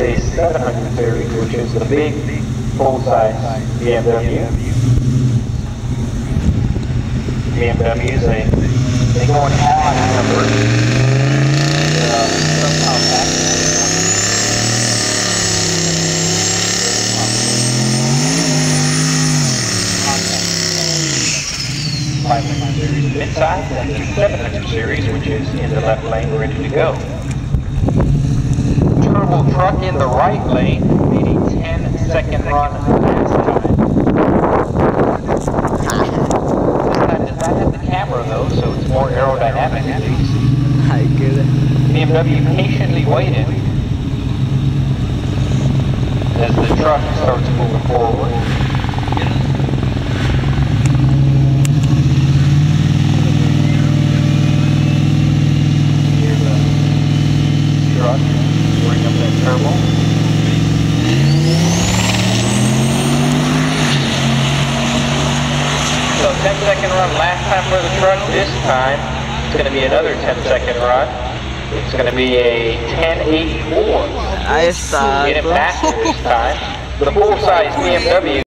a 700 series, which is the big full-size BMW. BMWs, they go in odd numbers. Mid-size and the 700 series, which is in the left lane, ready to go. Turbo truck in the right lane, made a 10-second run last time. This time does not have the camera though, so it's more aerodynamic at least. I get it. BMW patiently waited as the truck starts moving forward. Bring up that turbo. So 10-second run last time for the truck. This time it's going to be another 10-second run. It's going to be a 10.84. Ahí está. Get it back this time. The full-size BMW.